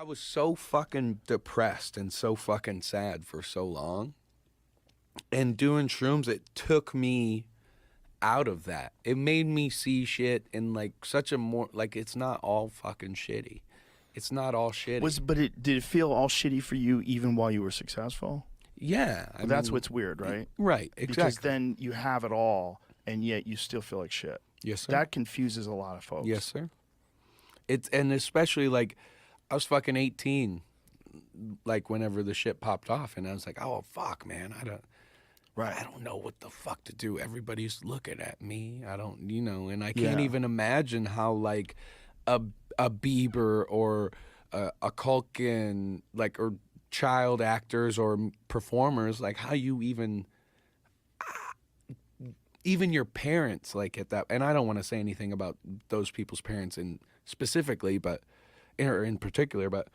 I was so fucking depressed and so fucking sad for so long. And doing shrooms, it took me out of that. It made me see shit in like such a more, like, it's not all fucking shitty. It's not all shitty. Did it feel all shitty for you even while you were successful? Yeah. That's what's weird, right? Right, exactly. Because then you have it all and yet you still feel like shit. Yes, sir. That confuses a lot of folks. Yes, sir. And especially like, I was fucking 18, like whenever the shit popped off, and I was like, oh fuck, man, I don't know what the fuck to do. Everybody's looking at me. I don't, and I can't even imagine how like a Bieber or a Culkin, like, or child actors or performers, like how you even your parents, like, at that, and I don't want to say anything about those people's parents specifically, or in particular, but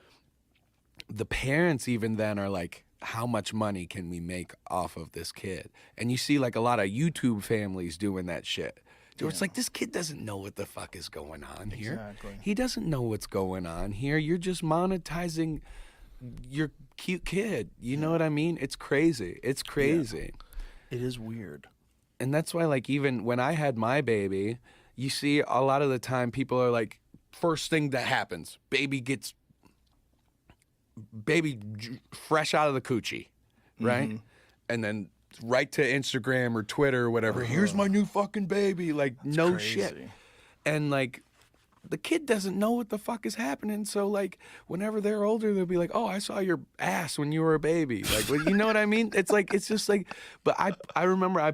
the parents even then are like, how much money can we make off of this kid? And you see like a lot of YouTube families doing that shit. It's like, this kid doesn't know what the fuck is going on here. Exactly. He doesn't know what's going on here. You're just monetizing your cute kid. You know what I mean? It's crazy. It's crazy. Yeah. It is weird. And that's why, like, even when I had my baby, you see a lot of the time people are like, first thing that happens, baby fresh out of the coochie, right? Mm-hmm. And then right to Instagram or Twitter or whatever. Here's my new fucking baby. Like, That's no crazy. shit. And like, the kid doesn't know what the fuck is happening. So like, whenever they're older, they'll be like, oh, I saw your ass when you were a baby. Like, you know what I mean? It's like, it's just like, but I remember I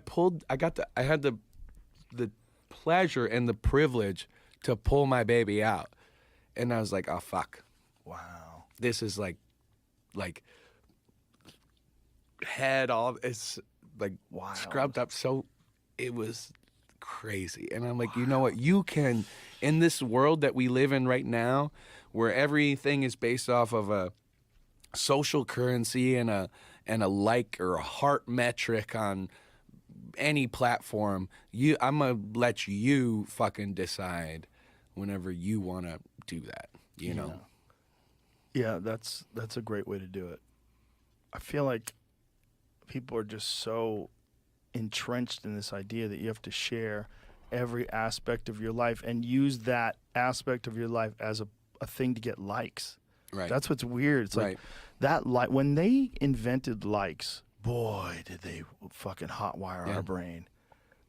had the pleasure and the privilege to pull my baby out. And I was like, oh, fuck. Wow. This is like head all, it's like Wild. scrubbed up. So it was crazy. And I'm like, you know what? You can, in this world that we live in right now, where everything is based off of a social currency and a like or a heart metric on any platform, I'm gonna let you fucking decide whenever you want to do that, you know? Yeah, that's a great way to do it. I feel like people are just so entrenched in this idea that you have to share every aspect of your life and use that aspect of your life as a thing to get likes. Right. That's what's weird. It's like that, when they invented likes, boy, did they fucking hotwire our brain.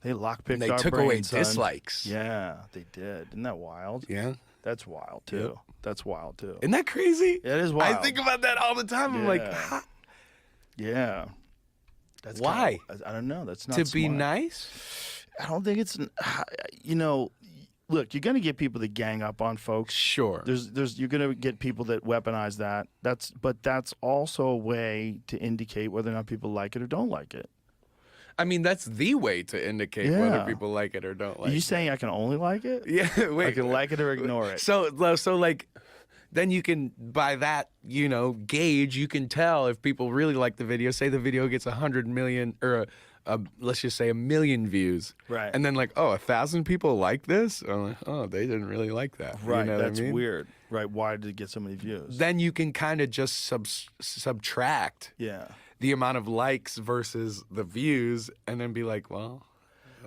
They lockpicked our brain. They took away dislikes. Yeah, they did. Isn't that wild? Yeah. That's wild too. Yep. That's wild too. Isn't that crazy? It is wild. I think about that all the time. I'm like, yeah. That's why? I don't know. That's not to smart. be nice? I don't think it's, look, you're going to get people that gang up on folks. Sure. You're going to get people that weaponize that. But that's also a way to indicate whether or not people like it or don't like it. I mean, that's the way to indicate whether people like it or don't like it. Are you saying I can only like it? Yeah, wait. I can like it or ignore it. So like, then you can, by that, gauge, you can tell if people really like the video. Say the video gets 100 million, or let's just say 1 million views. Right. And then like, oh, 1,000 people like this? I'm like, oh, they didn't really like that. Right, You know what that's I mean? weird. Right, why did it get so many views? Then you can kind of just subtract the amount of likes versus the views, and then be like, well,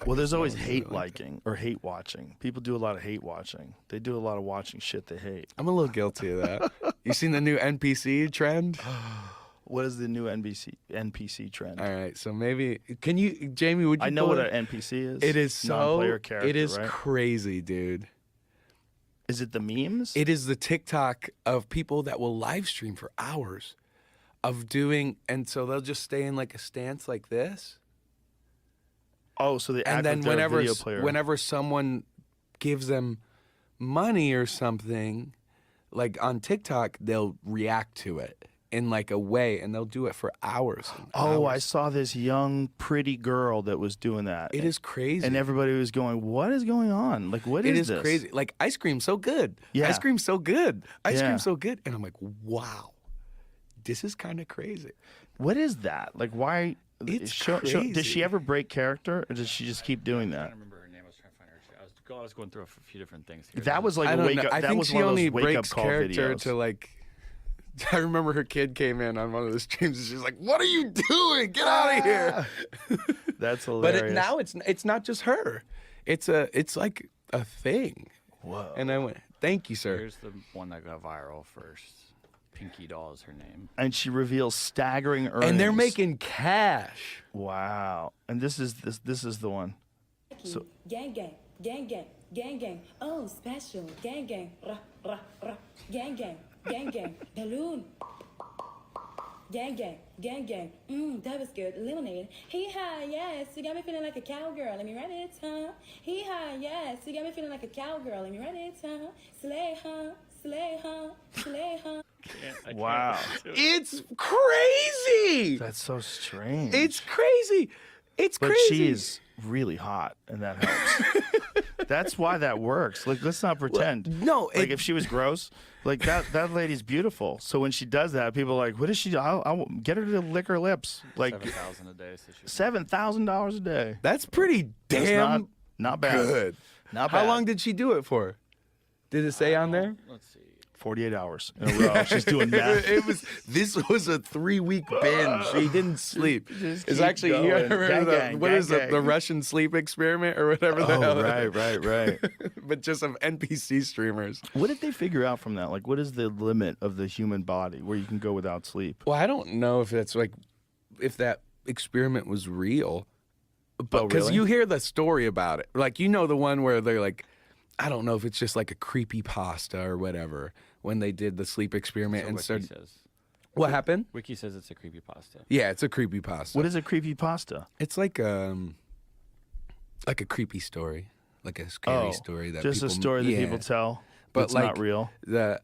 there's always hate liking or hate watching. People do a lot of hate watching. They do a lot of watching shit they hate. I'm a little guilty of that. You seen the new NPC trend? What is the new NPC trend? All right, so maybe Jamie? Would you? I know what an NPC is. It is non-player character. It is right? crazy, dude. Is it the memes? It is the TikTok of people that will live stream for hours of doing, and so they'll just stay in like a stance like this. Oh, so they act and then like they're a video player. whenever someone gives them money or something, like on TikTok, they'll react to it in like a way, and they'll do it for hours. Oh, I saw this young, pretty girl that was doing that. It is crazy. And everybody was going, what is going on? Like, what is this? It is crazy. Like, ice cream's so good. Yeah. Ice cream's so good. Ice cream's so good. And I'm like, wow, this is kind of crazy. What is that? Like, why? It's crazy. Does she ever break character, or does she just keep doing that? I don't remember her name. I was trying to find her. I was going through a few different things here. That was like I a don't wake know. up. I That think was she one of only those wake up breaks call character videos. to like. I remember her kid came in on one of the streams and she's like, "What are you doing? Get out of here!" That's hilarious. But now it's not just her. It's like a thing. Whoa. And I went, "Thank you, sir." Here's the one that got viral first. Pinky Doll is her name. And she reveals staggering earnings. And they're making cash. Wow. And this is the one. So, Gang gang, gang gang, gang gang, oh special, gang gang, rah rah rah, gang gang, gang gang, balloon. Gang gang, gang gang, that was good. Lemonade. Hee haw, yes, you got me feeling like a cowgirl. Let me run it, huh? Hee haw, yes, you got me feeling like a cowgirl. Let me run it, huh? Slay, huh? Slay, huh? Slay, huh? wow. It's crazy. That's so strange. It's crazy. It's but crazy. she's really hot, and that helps. That's why that works. Like, let's not pretend. no, like if she was gross, like that lady's beautiful. So when she does that, people are like, "What is she? I'll get her to lick her lips." Like $7,000 a day. So $7,000 a day. That's pretty That's damn not bad. good. Not How bad. long did she do it for? Did it say on there? Let's see. 48 hours in a row. She's doing that. This was a 3-week binge. She didn't sleep. Just It's keep actually you going. remember Gang, what gang, is gang. it? The Russian sleep experiment or whatever the hell. Oh, right. But just of NPC streamers. What did they figure out from that? Like, what is the limit of the human body where you can go without sleep? Well, I don't know if that's like if that experiment was real. But Oh, because really? you hear the story about it. Like the one where they're like, I don't know if it's just like a creepy pasta or whatever when they did the sleep experiment So and Wiki started. says. What happened? Wiki says it's a creepypasta. Yeah, it's a creepy pasta. What is a creepy pasta? It's like a creepy story, like a scary story that just people, a story that yeah. people tell, But it's like not real.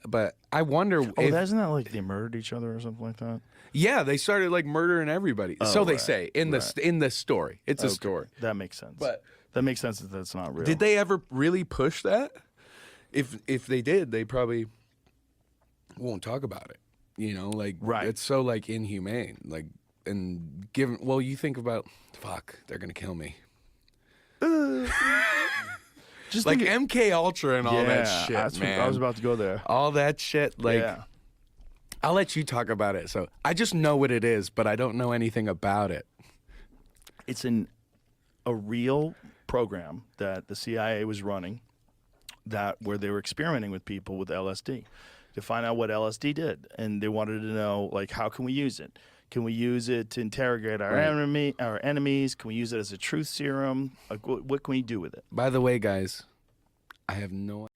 But I wonder. Oh, if, isn't that like they murdered each other or something like that? yeah, they started like murdering everybody. so they right, say in the story. It's a Okay, story. That makes sense. But that makes sense that that's not real. did they ever really push that? If they did, they probably won't talk about it. You know, like Right. it's so like inhumane. Like and given you think about they're gonna kill me. Just Like think MK Ultra and all that shit, that's man. I was about to go there. all that shit. Like yeah. I'll let you talk about it. So I just know what it is, but I don't know anything about it. It's a real program that the CIA was running where they were experimenting with people with LSD to find out what LSD did. And they wanted to know, like, how can we use it? Can we use it to interrogate our enemies? Can we use it as a truth serum? Like, what can we do with it? By the way, guys, I have no